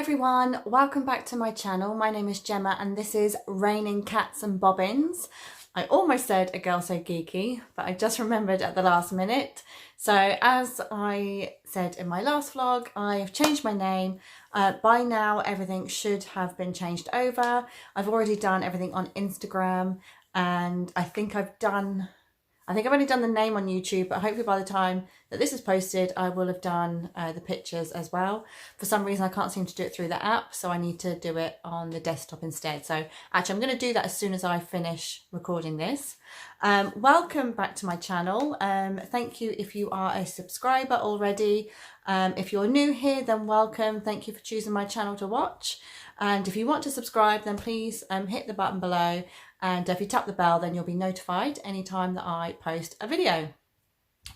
everyone, welcome back to my channel. My name is Gemma and this is Raining Cats and Bobbins. I almost said a girl so geeky, but I just remembered at the last minute. So as I said in my last vlog, I have changed my name. By now everything should have been changed over. I've already done everything on Instagram and I think I've only done the name on YouTube, but hopefully by the time that this is posted, I will have done the pictures as well. For some reason, I can't seem to do it through the app, so I need to do it on the desktop instead. So actually, I'm going to do that as soon as I finish recording this. Welcome back to my channel. Thank you if you are a subscriber already. If you're new here, then welcome. Thank you for choosing my channel to watch. And if you want to subscribe, then please hit the button below. And if you tap the bell, then you'll be notified anytime that I post a video,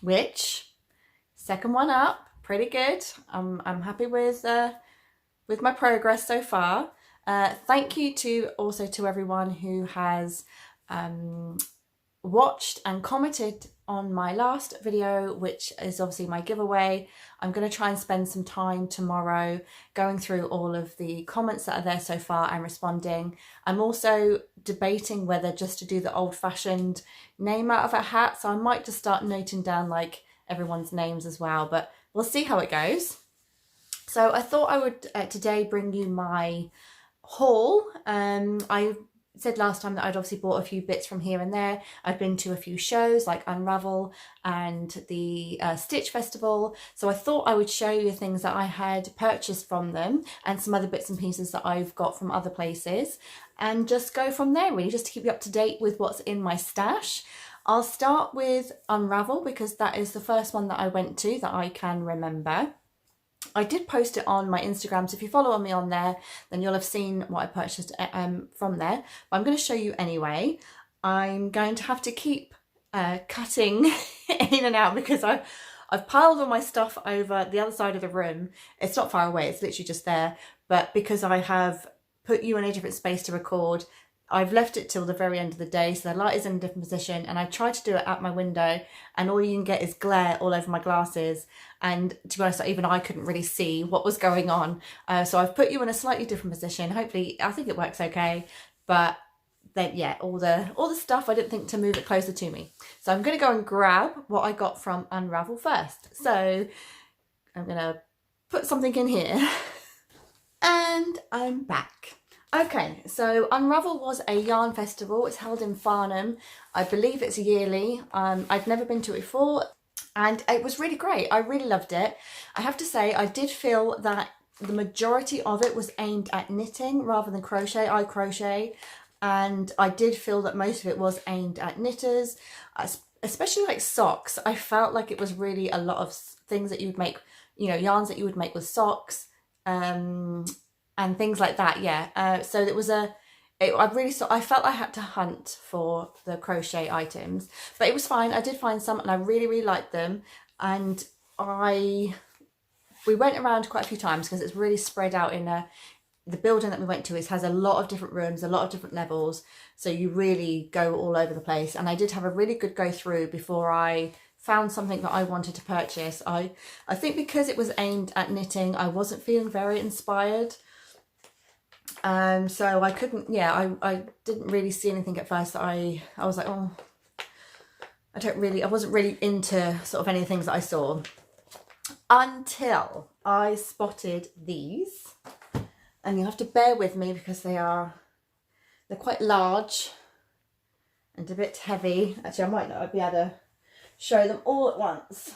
which, second one up, pretty good. I'm happy with my progress so far. Thank you to everyone who has watched and commented on my last video, which is obviously my giveaway. I'm going to try and spend some time tomorrow going through all of the comments that are there so far and responding. I'm also debating whether just to do the old-fashioned name out of a hat, so I might just start noting down like everyone's names as well, but we'll see how it goes. So I thought I would today bring you my haul. I said last time that I'd obviously bought a few bits from here and there. I've been to a few shows like Unravel and the Stitch Festival, so I thought I would show you things that I had purchased from them and some other bits and pieces that I've got from other places, and just go from there really, just to keep you up to date with what's in my stash. I'll start with Unravel because that is the first one that I went to that I can remember. I did post it on my Instagram, so if you follow me on there, then you'll have seen what I purchased from there. But I'm going to show you anyway. I'm going to have to keep cutting in and out because I've piled all my stuff over the other side of the room. It's not far away, it's literally just there. But because I have put you in a different space to record, I've left it till the very end of the day, so the light is in a different position, and I tried to do it at my window, and all you can get is glare all over my glasses, and to be honest, even I couldn't really see what was going on. So I've put you in a slightly different position. Hopefully, I think it works okay, but then yeah, all the stuff, I didn't think to move it closer to me. So I'm going to go and grab what I got from Unravel first. So I'm going to put something in here, and I'm back. Okay, so Unravel was a yarn festival. It's held in Farnham. I believe it's yearly. I'd never been to it before, and it was really great. I really loved it. I have to say, I did feel that the majority of it was aimed at knitting rather than crochet. I crochet, and I did feel that most of it was aimed at knitters, especially like socks. I felt like it was really a lot of things that you would make, you know, yarns that you would make with socks, and things like that, yeah. So it was I felt I had to hunt for the crochet items, but it was fine. I did find some and I really liked them, and we went around quite a few times because it's really spread out in the building that we went to has a lot of different rooms, a lot of different levels, so you really go all over the place. And I did have a really good go through before I found something that I wanted to purchase. I think because it was aimed at knitting, I wasn't feeling very inspired. So I couldn't, yeah, I didn't really see anything at first that I was like, oh, I wasn't really into sort of any of the things that I saw, until I spotted these. And you have to bear with me because they're quite large and a bit heavy. Actually, I might not be able to show them all at once,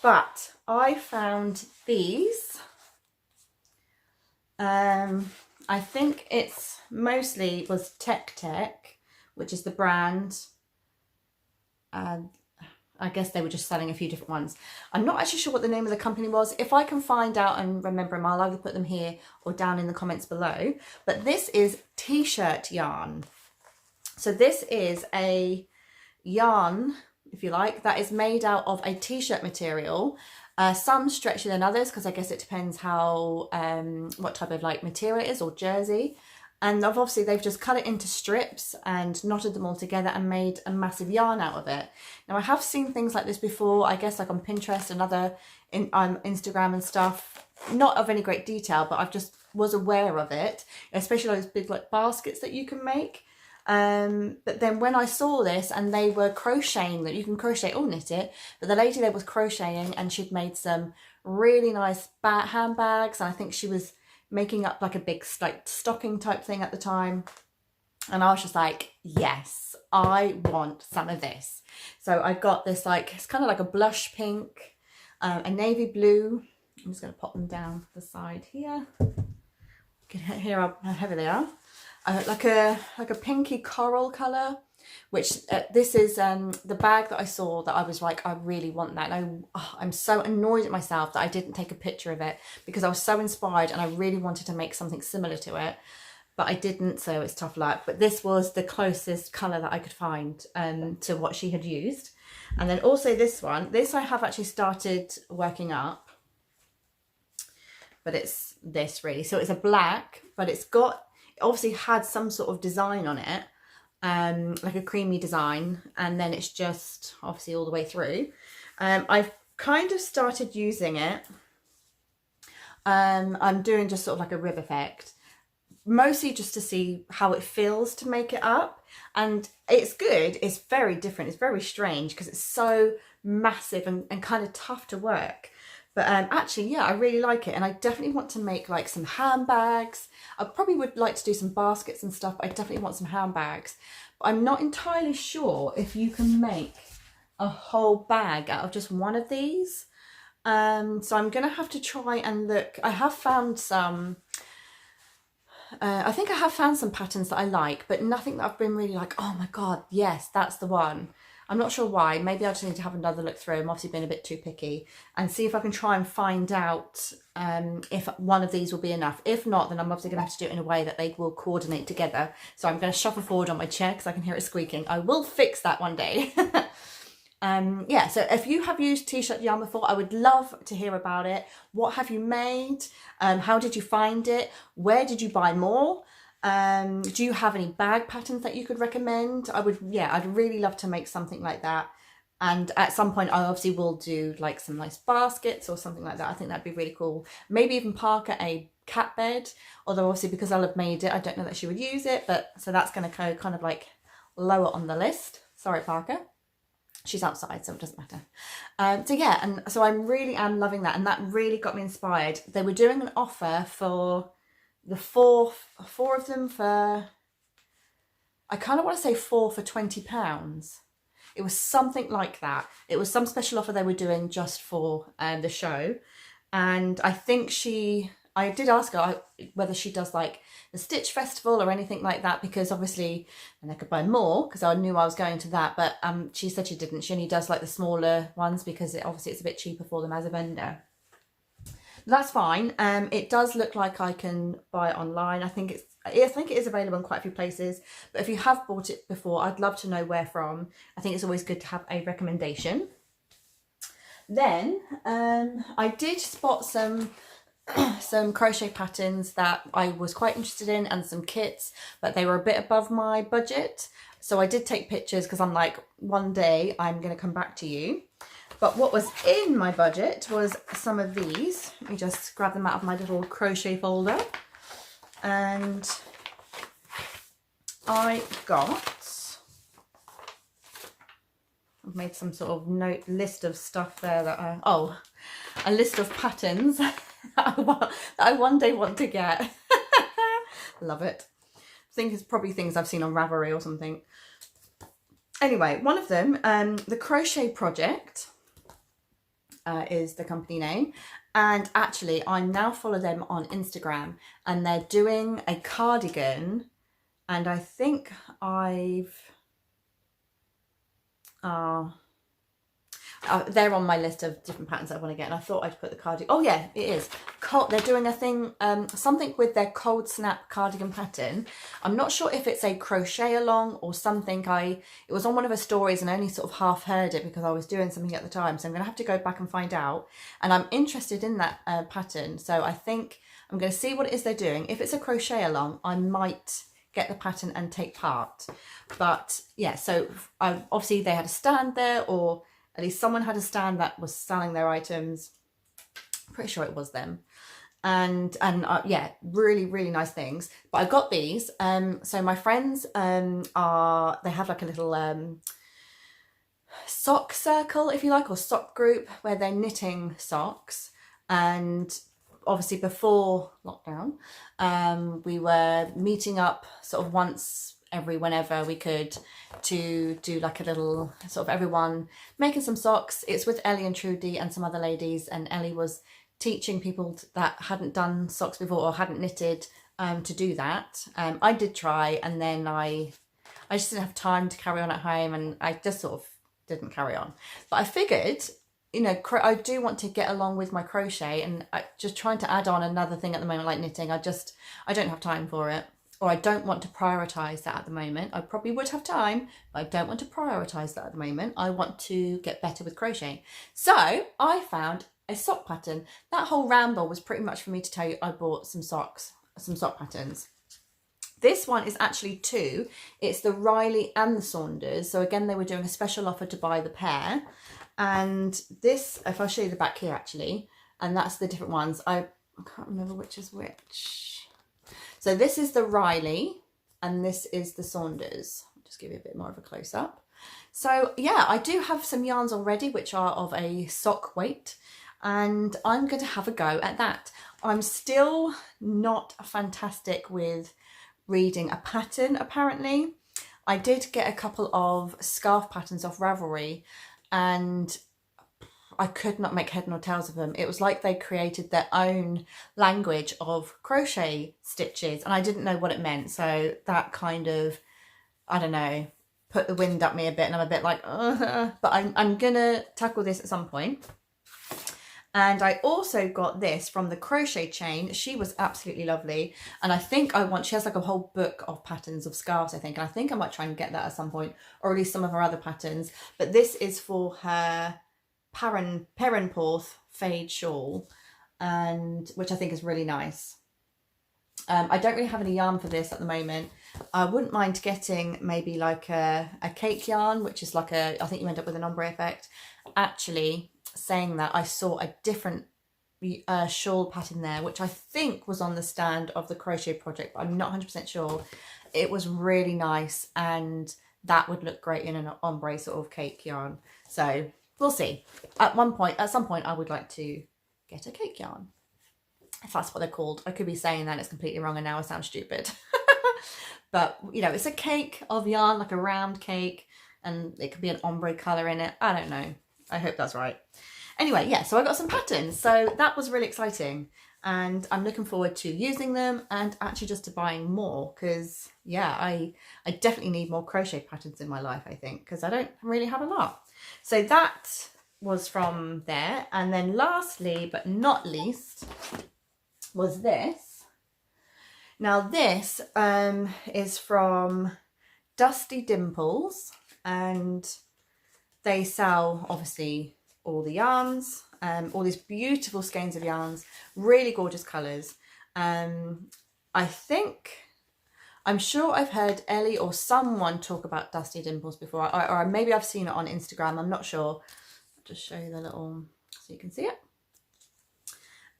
but I found these. I think it's mostly was Tech, which is the brand. I guess they were just selling a few different ones. I'm not actually sure what the name of the company was. If I can find out and remember them, I'll either put them here or down in the comments below. But this is t-shirt yarn. So this is a yarn, if you like, that is made out of a t-shirt material. Some stretchier than others because I guess it depends how what type of like material it is, or jersey. And obviously they've just cut it into strips and knotted them all together and made a massive yarn out of it. Now I have seen things like this before, I guess like on Pinterest and other Instagram and stuff, not of any great detail, but I've just was aware of it, especially those big like baskets that you can make. But then when I saw this and they were crocheting, that you can crochet or knit it, but the lady there was crocheting and she'd made some really nice handbags, and I think she was making up like a big like stocking type thing at the time. And I was just like, yes, I want some of this. So I got this, like, it's kind of like a blush pink, a navy blue. I'm just going to pop them down the side here. Here how heavy they are. Like a pinky coral colour, which this is the bag that I saw that I was like, I really want that. And I'm so annoyed at myself that I didn't take a picture of it, because I was so inspired and I really wanted to make something similar to it, but I didn't, so it's tough luck. But this was the closest colour that I could find to what she had used. And then also this one, this I have actually started working up, but it's this really. So it's a black, but it's got, it obviously had some sort of design on it, like a creamy design, and then it's just obviously all the way through. I've kind of started using it. I'm doing just sort of like a rib effect, mostly just to see how it feels to make it up. And it's good. It's very different. It's very strange because it's so massive and kind of tough to work. But actually, yeah, I really like it. And I definitely want to make like some handbags. I probably would like to do some baskets and stuff, but I definitely want some handbags. But I'm not entirely sure if you can make a whole bag out of just one of these. So I'm going to have to try and look. I have found some, I think I have found some patterns that I like, but nothing that I've been really like, oh my God, yes, that's the one. I'm not sure why. Maybe I just need to have another look through. I'm obviously being a bit too picky, and see if I can try and find out if one of these will be enough. If not, then I'm obviously going to have to do it in a way that they will coordinate together. So I'm going to shuffle forward on my chair because I can hear it squeaking. I will fix that one day. Yeah, so if you have used t-shirt yarn before, I would love to hear about it. What have you made? How did you find it? Where did you buy more? Do you have any bag patterns that you could recommend? I'd really love to make something like that. And at some point I obviously will do like some nice baskets or something like that. I think that'd be really cool. Maybe even Parker a cat bed, although obviously because I'll have made it, I don't know that she would use it, but so that's going to go kind of like lower on the list. Sorry, Parker. She's outside, so it doesn't matter. So yeah, and so I really am loving that, and that really got me inspired. They were doing an offer for the four of them for, I kind of want to say 4 for £20. It was something like that. It was some special offer they were doing just for the show. And I think I did ask her whether she does like the Stitch Festival or anything like that, because obviously, and I could buy more because I knew I was going to that, but she said she didn't. She only does like the smaller ones because obviously it's a bit cheaper for them as a vendor. That's fine. It does look like I can buy it online. I think it is available in quite a few places, but if you have bought it before, I'd love to know where from. I think it's always good to have a recommendation. Then I did spot some crochet patterns that I was quite interested in, and some kits, but they were a bit above my budget. So I did take pictures because I'm like, one day I'm going to come back to you. But what was in my budget was some of these. Let me just grab them out of my little crochet folder. And I've made some sort of list of stuff there that a list of patterns that I one day want to get. Love it. I think it's probably things I've seen on Ravelry or something. Anyway, one of them, the Crochet Project, is the company name. And actually, I now follow them on Instagram, and they're doing a cardigan. And I think they're on my list of different patterns I want to get, and I thought I'd put the cardigan. Oh yeah, it is they're doing a thing, something with their cold snap cardigan pattern. I'm not sure if it's a crochet along or something. It was on one of her stories and I only sort of half heard it because I was doing something at the time. So I'm going to have to go back and find out. And I'm interested in that pattern. So I think I'm going to see what it is they're doing. If it's a crochet along, I might get the pattern and take part. But yeah, so obviously they had a stand there, or at least someone had a stand that was selling their items. Pretty sure it was them. And yeah, really, really nice things. But I got these. So my friends they have like a little sock circle, if you like, or sock group where they're knitting socks. And obviously before lockdown, we were meeting up sort of once whenever we could to do like a little sort of everyone making some socks. It's with Ellie and Trudy and some other ladies, and Ellie was teaching people that hadn't done socks before or hadn't knitted to do that. I did try, and then I just didn't have time to carry on at home, and I just sort of didn't carry on. But I figured, you know, I do want to get along with my crochet, and just trying to add on another thing at the moment like knitting. I don't have time for it, or I don't want to prioritize that at the moment. I probably would have time, but I don't want to prioritize that at the moment. I want to get better with crochet. So I found a sock pattern. That whole ramble was pretty much for me to tell you I bought some sock patterns. This one is actually two. It's the Riley and the Saunders. So again, they were doing a special offer to buy the pair. And this, if I'll show you the back here actually, and that's the different ones. I can't remember which is which. So this is the Riley and this is the Saunders. I'll just give you a bit more of a close up. So yeah, I do have some yarns already which are of a sock weight, and I'm going to have a go at that. I'm still not fantastic with reading a pattern, apparently. I did get a couple of scarf patterns off Ravelry, and I could not make head nor tails of them. It was like they created their own language of crochet stitches, and I didn't know what it meant. So that kind of, I don't know, put the wind up me a bit, and I'm a bit like, but I'm gonna tackle this at some point. And I also got this from the Crochet Chain. She was absolutely lovely. And I think she has like a whole book of patterns of scarves, I think. And I think I might try and get that at some point, or at least some of her other patterns. But this is for her Perranporth fade shawl, and which I think is really nice. I don't really have any yarn for this at the moment. I wouldn't mind getting maybe like a cake yarn, which is like I think you end up with an ombre effect. Actually, saying that, I saw a different shawl pattern there, which I think was on the stand of the crochet project, but I'm not 100% sure. It was really nice, and that would look great in an ombre sort of cake yarn. So we'll see. At some point, I would like to get a cake yarn, if that's what they're called. I could be saying that it's completely wrong and now I sound stupid. But, you know, it's a cake of yarn, like a round cake, and it could be an ombre colour in it. I don't know. I hope that's right. Anyway, yeah, so I got some patterns. So that was really exciting. And I'm looking forward to using them and actually just to buying more, because, yeah, I definitely need more crochet patterns in my life, I think, because I don't really have a lot. So that was from there. And then lastly, but not least, was this. Now this is from Dusty Dimples, and they sell obviously all the yarns, all these beautiful skeins of yarns, really gorgeous colours. I'm sure I've heard Ellie or someone talk about Dusty Dimples before, or maybe I've seen it on Instagram, I'm not sure. I'll just show you the little, so you can see it.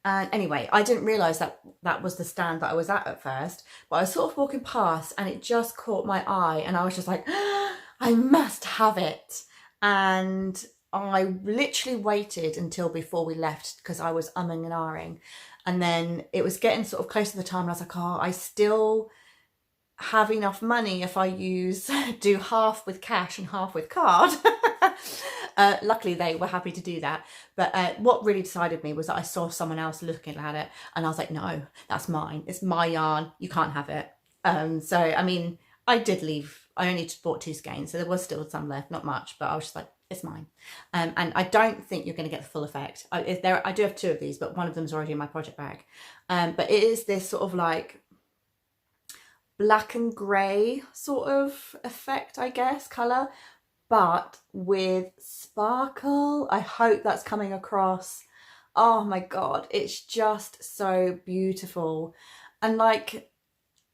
And anyway, I didn't realise that that was the stand that I was at first, but I was sort of walking past and it just caught my eye, and I was just like, I must have it. And I literally waited until before we left because I was umming and ahhing. And then it was getting sort of close to the time, and I was like, oh, I still have enough money if I do half with cash and half with card. Luckily they were happy to do that, but what really decided me was that I saw someone else looking at it, and I was like, no, that's mine, it's my yarn, you can't have it. So I mean, I did leave. I only bought 2 skeins, so there was still some left, not much, but I was just like, It's mine. And I don't think you're going to get the full effect. I do have 2 of these, but one of them's already in my project bag. But it is this sort of like black and grey sort of effect, I guess, colour, but with sparkle. I hope that's coming across. Oh my God, it's just so beautiful. And like,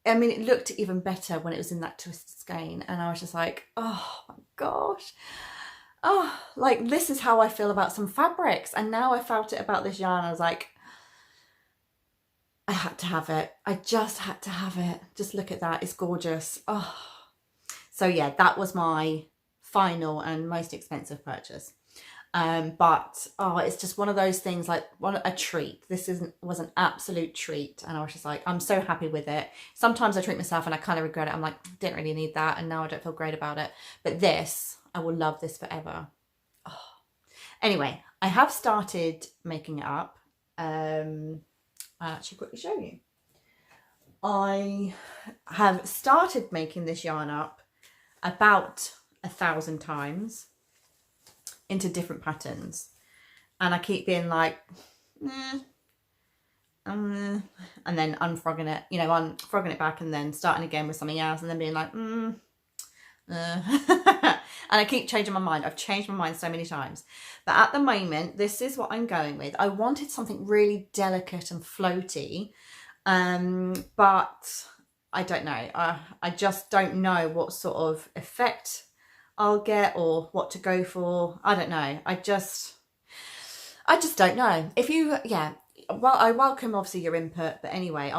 I mean, it looked even better when it was in that twisted skein, and I was just like, oh my gosh. Oh, like this is how I feel about some fabrics. And now I felt it about this yarn. I was like, I had to have it. I just had to have it. Just look at that. It's gorgeous. Oh, so yeah, that was my final and most expensive purchase. But oh, it's just one of those things, like a treat. This was an absolute treat, and I was just like, I'm so happy with it. Sometimes I treat myself and I kind of regret it. I'm like, didn't really need that, and now I don't feel great about it. But this, I will love this forever. Oh. Anyway, I have started making it up. I'll actually quickly show you. I have started making this yarn up about 1,000 times into different patterns, and I keep being like, and then unfrogging it, you know, unfrogging it back and then starting again with something else and then being like, and I keep changing my mind. I've changed my mind so many times, but at the moment this is what I'm going with. I wanted something really delicate and floaty, but I don't know. I just don't know what sort of effect I'll get or what to go for. I don't know. I just don't know. If you, yeah, well, I welcome obviously your input, but anyway,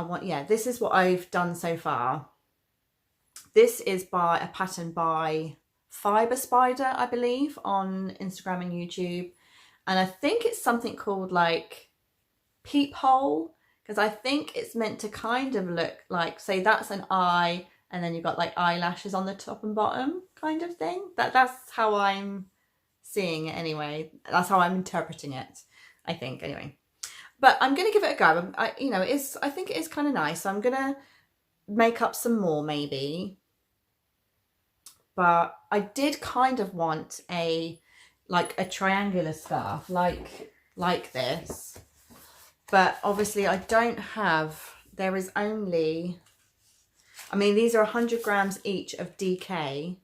this is what I've done so far. This is by a pattern by Fiber Spider, I believe, on Instagram and YouTube. And I think it's something called like Peephole, because I think it's meant to kind of look like, say that's an eye, and then you've got like eyelashes on the top and bottom kind of thing. That's how I'm seeing it anyway. That's how I'm interpreting it, I think, anyway. But I'm going to give it a go. I think it is kind of nice. So I'm going to make up some more maybe. But I did kind of want a triangular scarf like this. But obviously I don't have, there is only, I mean, these are 100 grams each of DK,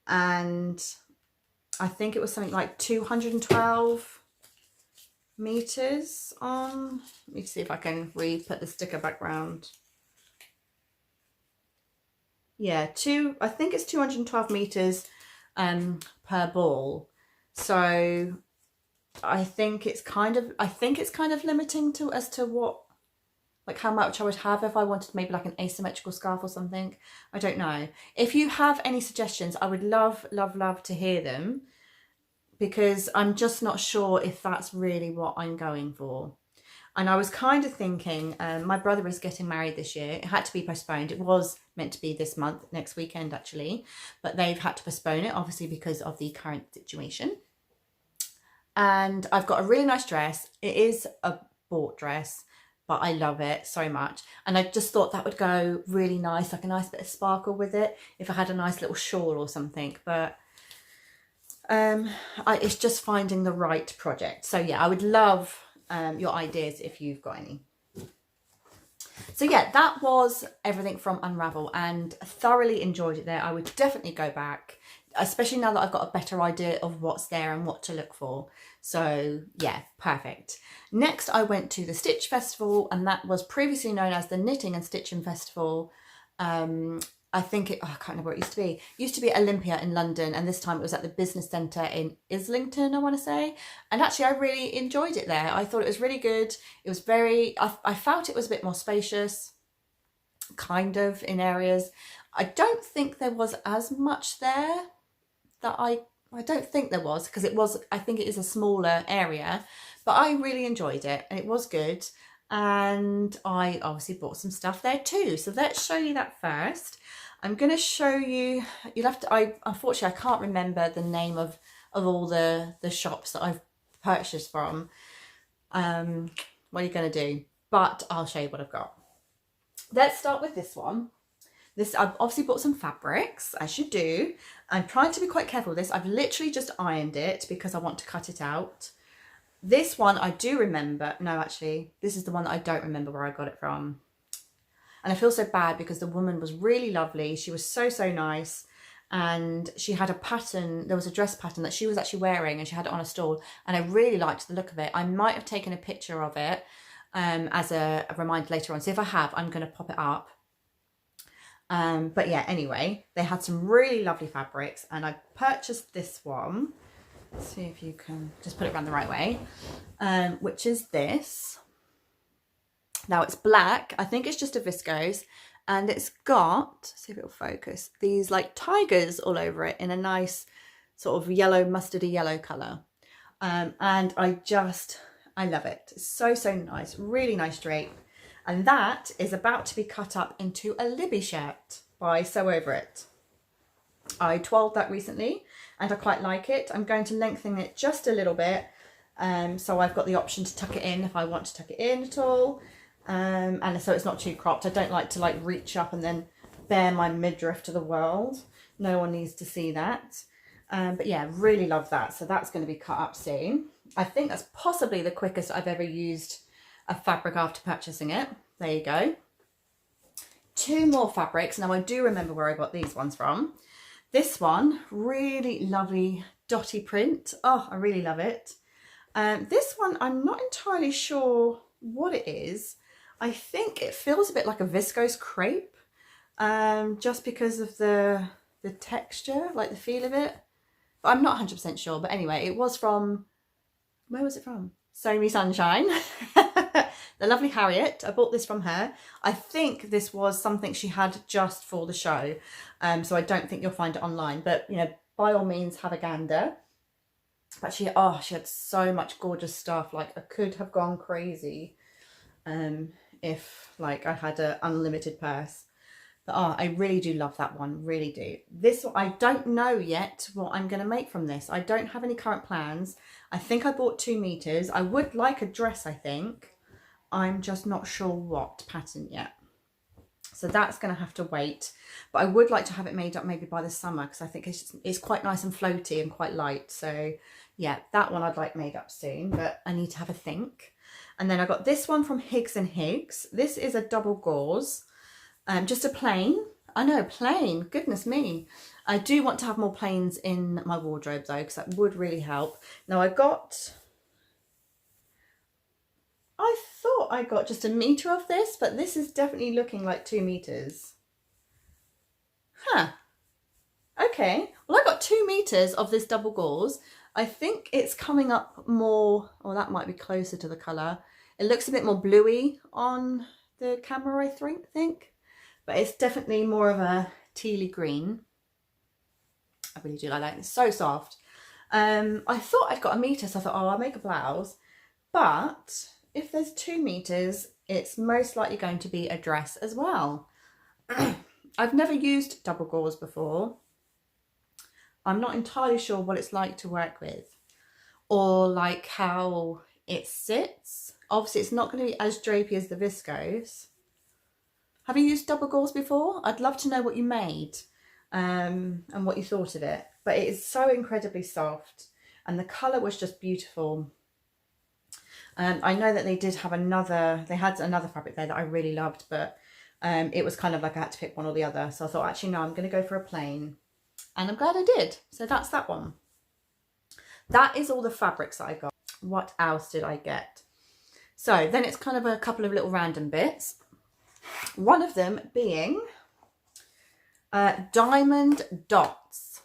and I think it was something like 212 meters on. Let me see if I can put the sticker back round. Yeah, I think it's 212 meters per ball. So I think it's kind of limiting as to what, like how much I would have if I wanted maybe like an asymmetrical scarf or something. I don't know. If you have any suggestions, I would love to hear them, because I'm just not sure if that's really what I'm going for. And I was kind of thinking, my brother is getting married this year. It had to be postponed. It was meant to be this month, next weekend actually, but they've had to postpone it, obviously because of the current situation. And I've got a really nice dress. It is a bought dress, but I love it so much. And I just thought that would go really nice, like a nice bit of sparkle with it, if I had a nice little shawl or something. But it's just finding the right project. So yeah, I would love your ideas if you've got any. So yeah, that was everything from Unravel, and thoroughly enjoyed it there. I would definitely go back, especially now that I've got a better idea of what's there and what to look for. So yeah, perfect. Next I went to the Stitch Festival, and that was previously known as the Knitting and Stitching Festival. I think I can't remember what it used to be. It used to be at Olympia in London, and this time it was at the Business Centre in Islington, I want to say. And actually I really enjoyed it there. I thought it was really good. It was I felt it was a bit more spacious, kind of, in areas. I don't think there was as much there that I don't think there was, because I think it is a smaller area, but I really enjoyed it and it was good. And I obviously bought some stuff there too. So let's show you that first. I'm going to show you, unfortunately I can't remember the name of all the shops that I've purchased from. What are you going to do? But I'll show you what I've got. Let's start with this one. I've obviously bought some fabrics, as you do. I'm trying to be quite careful with this. I've literally just ironed it because I want to cut it out. This one I do remember. No, actually, this is the one that I don't remember where I got it from. And I feel so bad because the woman was really lovely. She was so, so nice. And she had a pattern, there was a dress pattern that she was actually wearing and she had it on a stall. And I really liked the look of it. I might have taken a picture of it as a reminder later on. So if I have, I'm going to pop it up. But yeah, anyway, they had some really lovely fabrics and I purchased this one. Let's see if you can just put it around the right way, which is this. Now it's black. I think it's just a viscose and it's got, see if it'll focus, these like tigers all over it in a nice sort of yellow, mustardy yellow colour. And I love it. It's so, so nice. Really nice drape. And that is about to be cut up into a Libby shirt by Sew Over It. I twirled that recently and I quite like it. I'm going to lengthen it just a little bit. So I've got the option to tuck it in if I want to tuck it in at all. And so it's not too cropped. I don't like to like reach up and then bare my midriff to the world. No one needs to see that. But yeah, really love that. So that's going to be cut up soon. I think that's possibly the quickest I've ever used a fabric after purchasing it. There you go. 2 more fabrics. Now I do remember where I got these ones from. This one, really lovely dotty print. Oh, I really love it. This one, I'm not entirely sure what it is. I think it feels a bit like a viscose crepe, just because of the texture, like the feel of it. But I'm not 100% sure. But anyway, it was from, where was it from? Sew Me Sunshine. The lovely Harriet. I bought this from her. I think this was something she had just for the show. So I don't think you'll find it online. But, you know, by all means, have a gander. But she had so much gorgeous stuff. Like, I could have gone crazy if, like, I had an unlimited purse. But, I really do love that one. Really do. This, I don't know yet what I'm going to make from this. I don't have any current plans. I think I bought 2 meters. I would like a dress, I think. I'm just not sure what pattern yet. So that's going to have to wait. But I would like to have it made up maybe by the summer because I think it's quite nice and floaty and quite light. So yeah, that one I'd like made up soon, but I need to have a think. And then I got this one from Higgs & Higgs. This is a double gauze, just a plain. I know, plain, goodness me. I do want to have more plains in my wardrobe though, because that would really help. Now I thought I got just 1 meter of this, but this is definitely looking like 2 meters. Huh. Okay. Well, I got 2 meters of this double gauze. I think it's coming up more, or that might be closer to the colour. It looks a bit more bluey on the camera, I think. But it's definitely more of a tealy green. I really do like that. It's so soft. I thought I'd got 1 meter, so I thought, oh, I'll make a blouse. But if there's 2 meters, it's most likely going to be a dress as well. I've never used double gauze before. I'm not entirely sure what it's like to work with or like how it sits. Obviously, it's not going to be as drapey as the viscose. Have you used double gauze before? I'd love to know what you made and what you thought of it. But it is so incredibly soft and the colour was just beautiful. I know that they had another fabric there that I really loved, but it was kind of like I had to pick one or the other. So I thought, actually, no, I'm going to go for a plain. And I'm glad I did. So that's that one. That is all the fabrics that I got. What else did I get? So then it's kind of a couple of little random bits. One of them being diamond dots.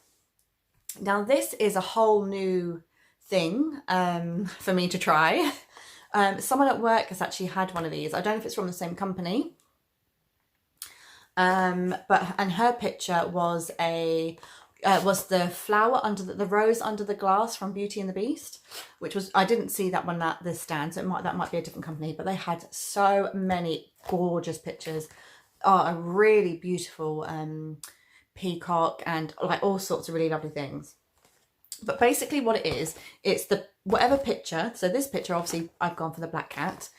Now this is a whole new thing for me to try. Someone at work has actually had one of these. I don't know if it's from the same company. And her picture was the flower under the rose under the glass from Beauty and the Beast, which was, I didn't see that one at this stand, so that might be a different company, but they had so many gorgeous pictures. A really beautiful peacock and like all sorts of really lovely things. But basically what it is, it's whatever picture. So this picture, obviously I've gone for the black cat.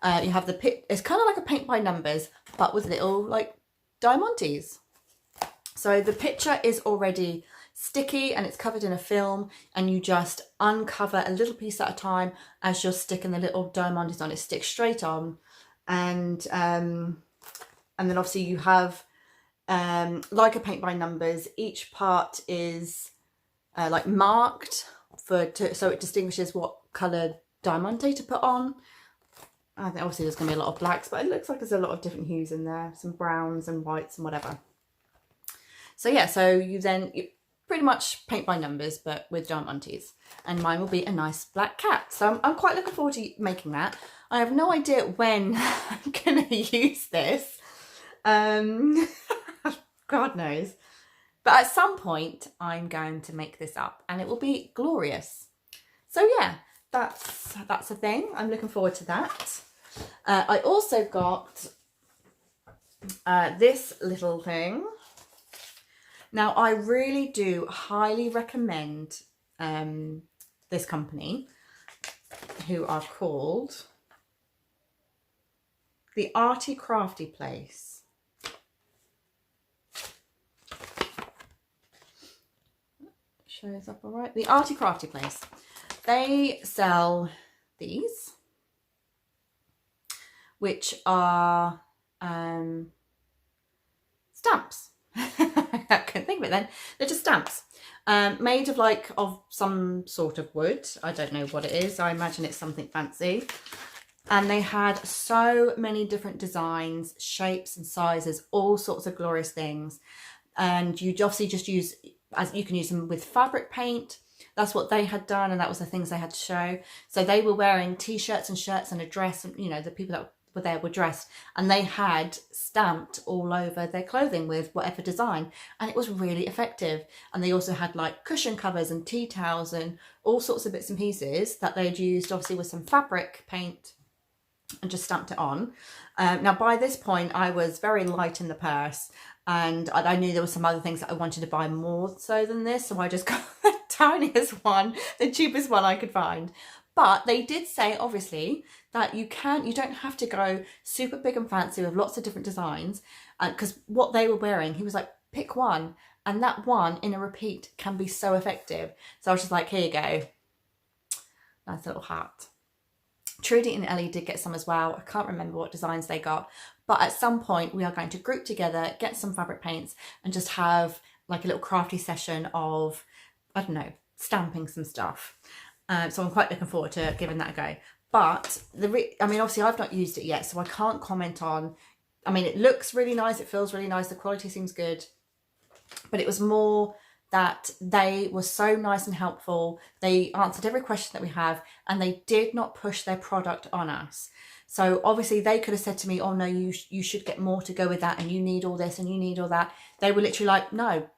You have it's kind of like a paint by numbers, but with little like diamantes. So the picture is already sticky and it's covered in a film, and you just uncover a little piece at a time as you're sticking the little diamonds on. It sticks straight on, and then obviously you have like a paint by numbers. Each part is like marked so it distinguishes what colour diamante to put on. I think obviously there's going to be a lot of blacks, but it looks like there's a lot of different hues in there, some browns and whites and whatever. So yeah, so you pretty much paint by numbers, but with diamantes. And mine will be a nice black cat. So I'm quite looking forward to making that. I have no idea when I'm going to use this. God knows. But at some point, I'm going to make this up, and it will be glorious. So yeah, that's a thing. I'm looking forward to that. I also got this little thing. Now, I really do highly recommend this company, who are called the Arty Crafty Place. Shows up all right. The Arty Crafty Place. They sell these, which are stamps. I couldn't think of it then. They're just stamps, made of some sort of wood. I don't know what it is. I imagine it's something fancy. And they had so many different designs, shapes and sizes, all sorts of glorious things. And you obviously just use, as you can use them with fabric paint. That's what they had done, and that was the things they had to show. So they were wearing t-shirts and shirts and a dress, and you know, the people that were there were dressed, and they had stamped all over their clothing with whatever design, and it was really effective. And they also had like cushion covers and tea towels and all sorts of bits and pieces that they'd used obviously with some fabric paint and just stamped it on. Now by this point I was very light in the purse, and I knew there were some other things that I wanted to buy more so than this, so I just got the tiniest one, the cheapest one I could find. But they did say, obviously, that you don't have to go super big and fancy with lots of different designs, because what they were wearing, he was like, pick one, and that one in a repeat can be so effective. So I was just like, here you go. Nice little hat. Trudy and Ellie did get some as well. I can't remember what designs they got, but at some point we are going to group together, get some fabric paints, and just have like a little crafty session of, I don't know, stamping some stuff. So I'm quite looking forward to giving that a go. But I mean, obviously I've not used it yet, so I can't comment on. I mean, it looks really nice, it feels really nice, the quality seems good, but it was more that they were so nice and helpful. They answered every question that we have, and they did not push their product on us. So obviously they could have said to me, oh no, you should get more to go with that, and you need all this and you need all that. They were literally like, no,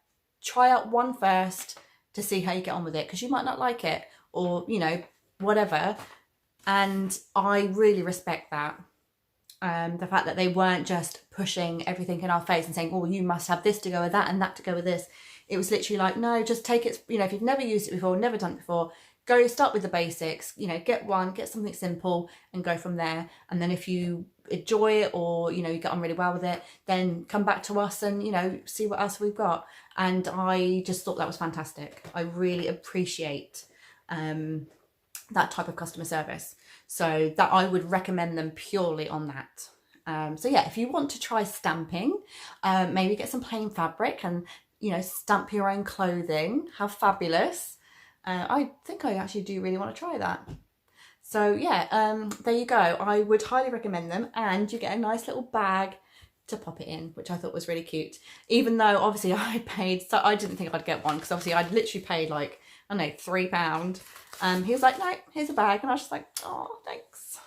try out one first to see how you get on with it, because you might not like it, or, you know, whatever. And I really respect that. The fact that they weren't just pushing everything in our face and saying, oh, you must have this to go with that and that to go with this. It was literally like, no, just take it, you know, if you've never used it before, never done it before, start with the basics, you know, get something simple and go from there. And then if you enjoy it, or, you know, you get on really well with it, then come back to us and, you know, see what else we've got. And I just thought that was fantastic. I really appreciate that type of customer service. So that I would recommend them purely on that. So yeah, if you want to try stamping, maybe get some plain fabric and, you know, stamp your own clothing. How fabulous. I think I actually do really want to try that. So yeah, there you go. I would highly recommend them, and you get a nice little bag to pop it in, which I thought was really cute. Even though obviously I paid, so I didn't think I'd get one, because obviously I'd literally paid like, I don't know, £3. He was like, no, here's a bag. And I was just like, oh, thanks.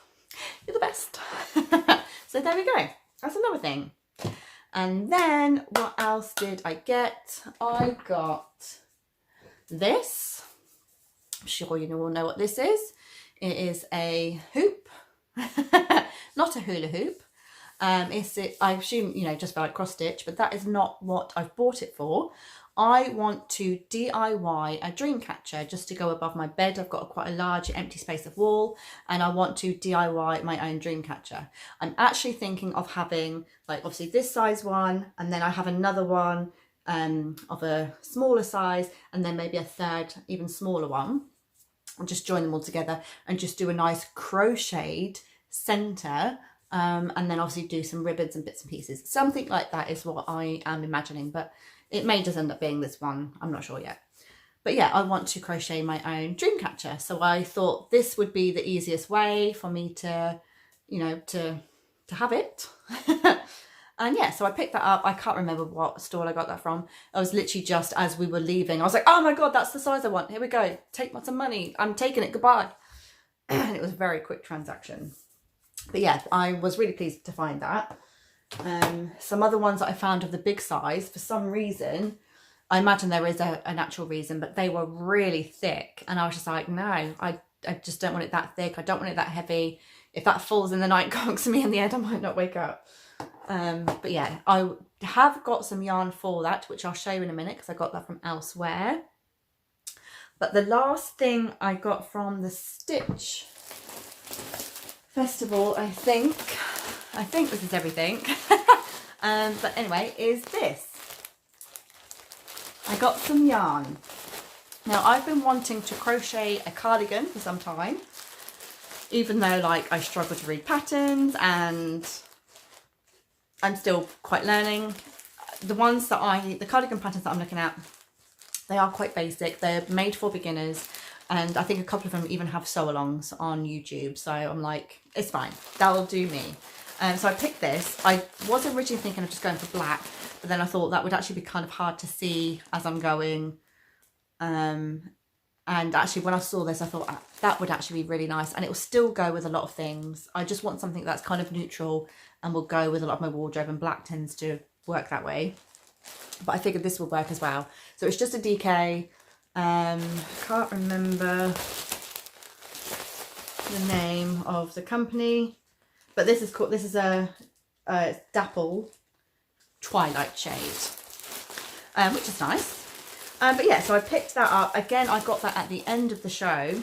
You're the best. So there we go. That's another thing. And then what else did I get? I got this. I'm sure you all know what this is. It is a hoop. Not a hula hoop. I assume, you know, just for like cross stitch, but that is not what I've bought it for. I want to DIY a dream catcher just to go above my bed. I've got quite a large empty space of wall, and I want to DIY my own dream catcher. I'm actually thinking of having like obviously this size one, and then I have another one of a smaller size, and then maybe a third even smaller one, and just join them all together and just do a nice crocheted center, and then obviously do some ribbons and bits and pieces. Something like that is what I am imagining, but it may just end up being this one, I'm not sure yet. But yeah, I want to crochet my own dream catcher, so I thought this would be the easiest way for me to, you know, to have it. And yeah, so I picked that up. I can't remember what store I got that from. I was literally just as we were leaving, I was like, oh my God, that's the size I want. Here we go. Take some money. I'm taking it. Goodbye. And it was a very quick transaction. But yeah, I was really pleased to find that. Some other ones that I found of the big size, for some reason, I imagine there is an actual reason, but they were really thick. And I was just like, no, I just don't want it that thick. I don't want it that heavy. If that falls in the night, conks me in the head, I might not wake up. But yeah, I have got some yarn for that, which I'll show you in a minute because I got that from elsewhere. But the last thing I got from the Stitch Festival, I think this is everything. But anyway, is this. I got some yarn. Now, I've been wanting to crochet a cardigan for some time, even though like I struggle to read patterns and I'm still quite learning. The cardigan patterns that I'm looking at, they are quite basic. They're made for beginners. And I think a couple of them even have sew-alongs on YouTube. So I'm like, it's fine. That'll do me. So I picked this. I was originally thinking of just going for black, but then I thought that would actually be kind of hard to see as I'm going. And actually when I saw this, I thought that would actually be really nice. And it will still go with a lot of things. I just want something that's kind of neutral and will go with a lot of my wardrobe, and black tends to work that way. But I figured this will work as well. So it's just a DK. Can't remember the name of the company, but this is called, this is a Dapple Twilight shade, which is nice. But yeah, so I picked that up. Again, I got that at the end of the show.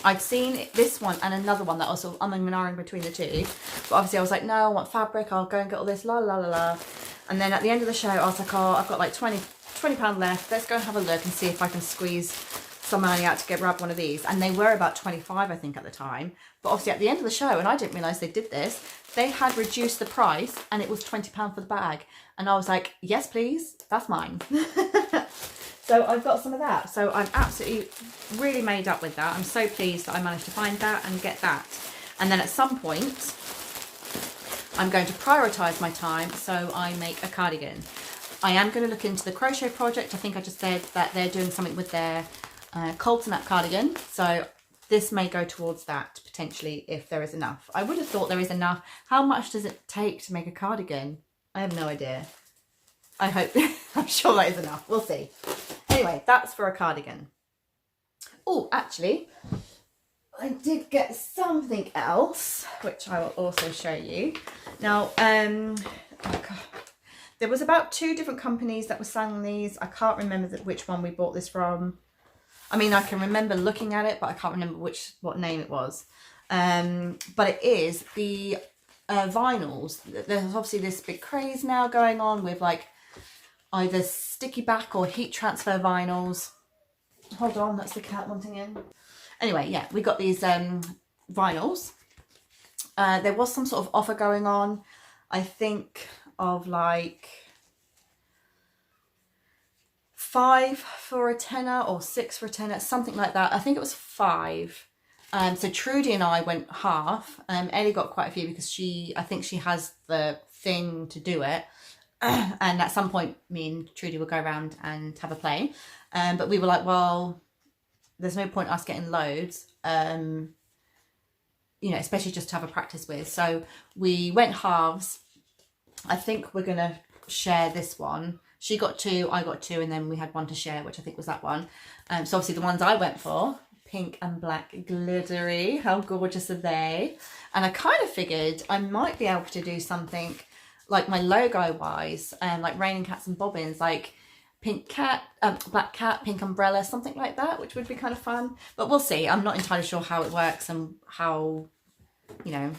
I'd seen this one and another one that I was sort of umming and ahhing between the two. But obviously I was like, no, I want fabric. I'll go and get all this, la, la, la, la. And then at the end of the show, I was like, oh, I've got like £20 left. Let's go and have a look and see if I can squeeze some money out to grab one of these. And they were about 25, I think, at the time. But obviously at the end of the show, and I didn't realise they did this, they had reduced the price and it was £20 for the bag. And I was like, yes, please. That's mine. So I've got some of that. So I'm absolutely really made up with that. I'm so pleased that I managed to find that and get that. And then at some point, I'm going to prioritise my time so I make a cardigan. I am going to look into the crochet project. I think I just said that they're doing something with their cold snap cardigan. So this may go towards that potentially if there is enough. I would have thought there is enough. How much does it take to make a cardigan? I have no idea. I hope, I'm sure that is enough. We'll see. Anyway, that's for a cardigan. Oh, actually, I did get something else, which I will also show you. Now, oh God. There was about 2 different companies that were selling these. I can't remember which one we bought this from. I mean, I can remember looking at it, but I can't remember what name it was. But it is the vinyls. There's obviously this big craze now going on with like either sticky back or heat transfer vinyls. Hold on, that's the cat wanting in. Anyway, yeah, we got these vinyls. There was some sort of offer going on, I think, of like 5 for a tenner or 6 for a tenner, something like that. I think it was 5. So Trudy and I went half. Ellie got quite a few because I think she has the thing to do it. And at some point, me and Trudy will go around and have a play. But we were like, well, there's no point us getting loads, you know, especially just to have a practice with. So we went halves. I think we're going to share this one. She got 2, I got 2, and then we had one to share, which I think was that one. So obviously the ones I went for, pink and black glittery. How gorgeous are they? And I kind of figured I might be able to do something like my logo wise, like raining cats and bobbins, like pink cat, black cat, pink umbrella, something like that, which would be kind of fun. But we'll see. I'm not entirely sure how it works and how, you know,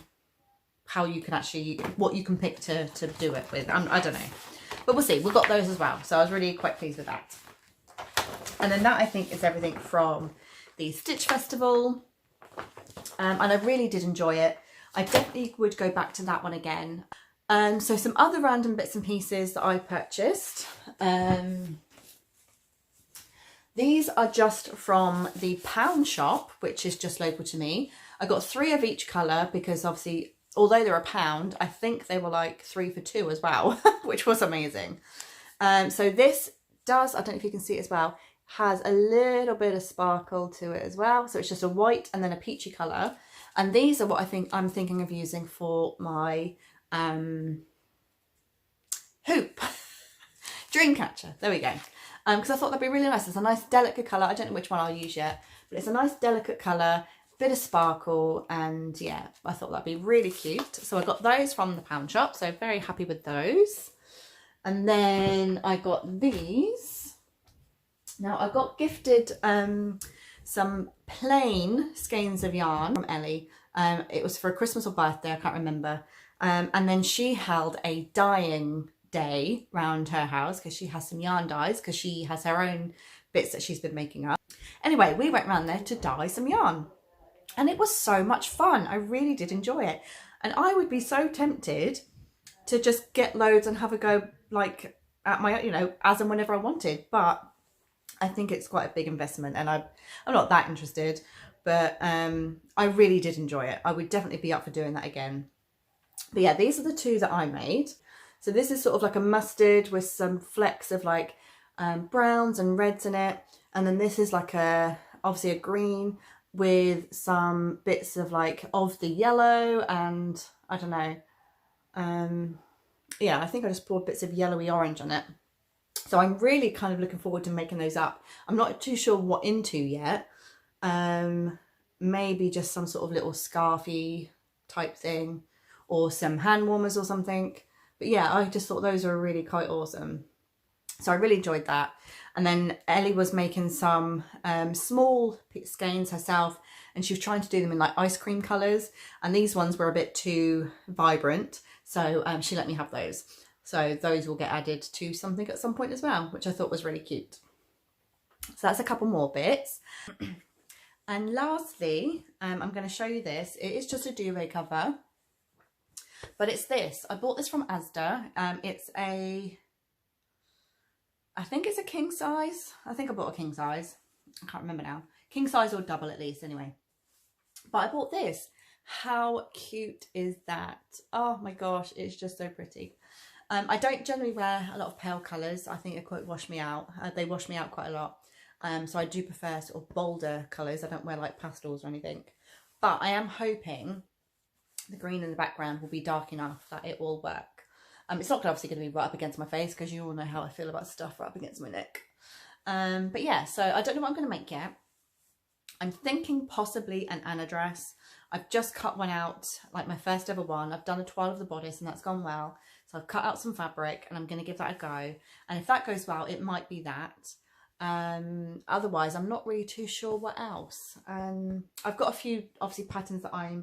how you can actually, what you can pick to do it with. I don't know. But we'll see. We've got those as well. So I was really quite pleased with that. And then that, I think, is everything from the Stitch Festival. And I really did enjoy it. I definitely would go back to that one again. So some other random bits and pieces that I purchased. These are just from the Pound Shop, which is just local to me. I got 3 of each colour because obviously, although they're £1, I think they were like 3 for 2 as well, which was amazing. So this does, I don't know if you can see it as well, has a little bit of sparkle to it as well. So it's just a white and then a peachy colour. And these are what I'm thinking of using for my hoop dream catcher. There we go. Because I thought that'd be really nice. It's a nice delicate colour. I don't know which one I'll use yet, but it's a nice delicate colour, bit of sparkle, and yeah, I thought that'd be really cute. So I got those from the Pound Shop, so very happy with those. And then I got these. Now I got gifted some plain skeins of yarn from Ellie. It was for a Christmas or birthday, I can't remember. And then she held a dyeing day round her house because she has some yarn dyes, because she has her own bits that she's been making up. Anyway, we went round there to dye some yarn and it was so much fun. I really did enjoy it, and I would be so tempted to just get loads and have a go, like at my, you know, as and whenever I wanted, but I think it's quite a big investment and I'm not that interested. But I really did enjoy it. I would definitely be up for doing that again. But yeah, these are the 2 that I made. So this is sort of like a mustard with some flecks of like browns and reds in it. And then this is like obviously a green with some bits of like of the yellow, and I don't know. Yeah, I think I just poured bits of yellowy orange on it. So I'm really kind of looking forward to making those up. I'm not too sure what into yet. Maybe just some sort of little scarfy type thing, or some hand warmers or something. But yeah, I just thought those were really quite awesome. So I really enjoyed that. And then Ellie was making some small skeins herself, and she was trying to do them in like ice cream colours. And these ones were a bit too vibrant, so she let me have those. So those will get added to something at some point as well, which I thought was really cute. So that's a couple more bits. And lastly, I'm going to show you this. It is just a duvet cover, but it's this. I bought this from Asda. It's I think it's a king size. I think I bought a king size. I can't remember now. King size or double at least anyway. But I bought this. How cute is that? Oh my gosh, it's just so pretty. I don't generally wear a lot of pale colours. I think they quite wash me out. They wash me out quite a lot. So I do prefer sort of bolder colours. I don't wear like pastels or anything. But I am hoping the green in the background will be dark enough that it will work. It's not obviously going to be right up against my face, because you all know how I feel about stuff right up against my neck. But yeah, so I don't know what I'm going to make yet. I'm thinking possibly an Anna dress. I've just cut one out, like my first ever one. I've done a twirl of the bodice and that's gone well. So I've cut out some fabric and I'm going to give that a go. And if that goes well, it might be that. Otherwise, I'm not really too sure what else. I've got a few, obviously, patterns that I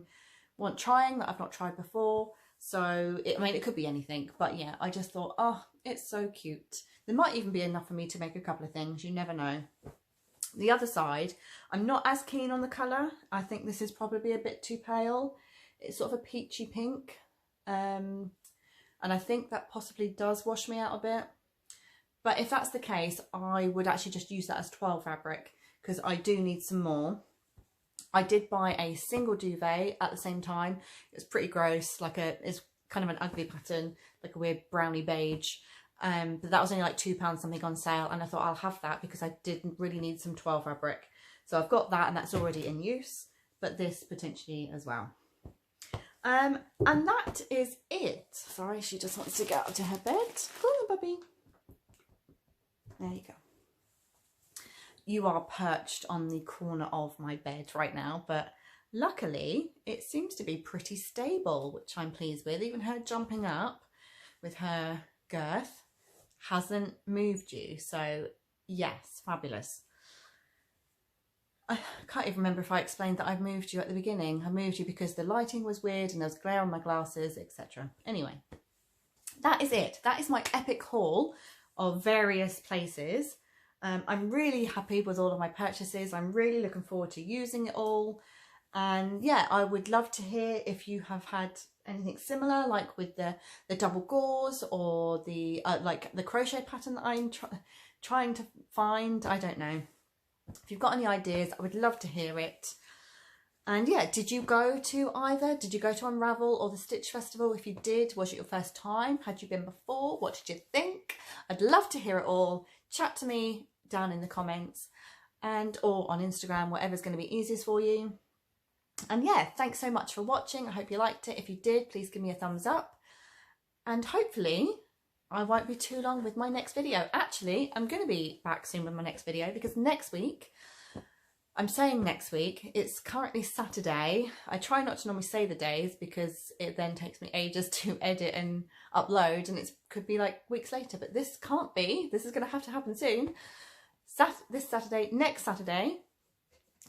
want trying that I've not tried before. So, I mean, it could be anything. But yeah, I just thought, oh, it's so cute. There might even be enough for me to make a couple of things. You never know. The other side, I'm not as keen on the colour. I think this is probably a bit too pale. It's sort of a peachy pink. And I think that possibly does wash me out a bit. But if that's the case, I would actually just use that as twirl fabric, because I do need some more. I did buy a single duvet at the same time. It was pretty gross, it's kind of an ugly pattern, like a weird brownie beige. But that was only like £2 something on sale, and I thought I'll have that because I didn't really need some twirl fabric. So I've got that, and that's already in use, but this potentially as well. And that is it. Sorry, she just wants to get up to her bed. Come on, puppy. There you go. You are perched on the corner of my bed right now, but luckily it seems to be pretty stable, which I'm pleased with. Even her jumping up with her girth hasn't moved you. So yes, fabulous. I can't even remember if I explained that I've moved you at the beginning. I moved you because the lighting was weird and there was glare on my glasses, etc. Anyway, that is it. That is my epic haul of various places. I'm really happy with all of my purchases. I'm really looking forward to using it all. And yeah, I would love to hear if you have had anything similar, like with the double gauze or the like the crochet pattern that I'm trying to find. I don't know. If you've got any ideas, I would love to hear it. And yeah, did you go to either? Did you go to Unravel or the Stitch Festival? If you did, was it your first time? Had you been before? What did you think? I'd love to hear it all. Chat to me down in the comments and or on Instagram, whatever's going to be easiest for you. And yeah, thanks so much for watching. I hope you liked it. If you did, please give me a thumbs up. And hopefully I won't be too long with my next video. Actually, I'm going to be back soon with my next video because next week, I'm saying next week, it's currently Saturday. I try not to normally say the days because it then takes me ages to edit and upload, and it could be like weeks later, but this can't be. This is going to have to happen soon. This Saturday, next Saturday,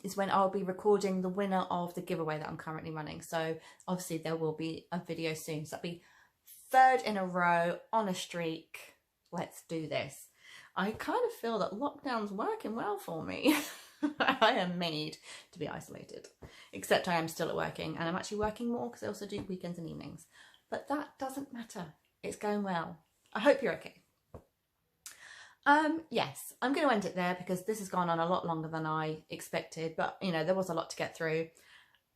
is when I'll be recording the winner of the giveaway that I'm currently running. So obviously there will be a video soon. So that'll be 3rd in a row on a streak. Let's do this. I kind of feel that lockdown's working well for me. I am made to be isolated, except I am still at working, and I'm actually working more because I also do weekends and evenings, but that doesn't matter. It's going well. I hope you're okay. Yes, I'm going to end it there because this has gone on a lot longer than I expected, but you know, there was a lot to get through,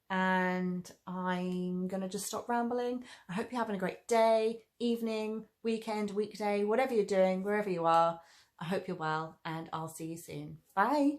and I'm going to just stop rambling. I hope you're having a great day, evening, weekend, weekday, whatever you're doing, wherever you are. I hope you're well, and I'll see you soon. Bye.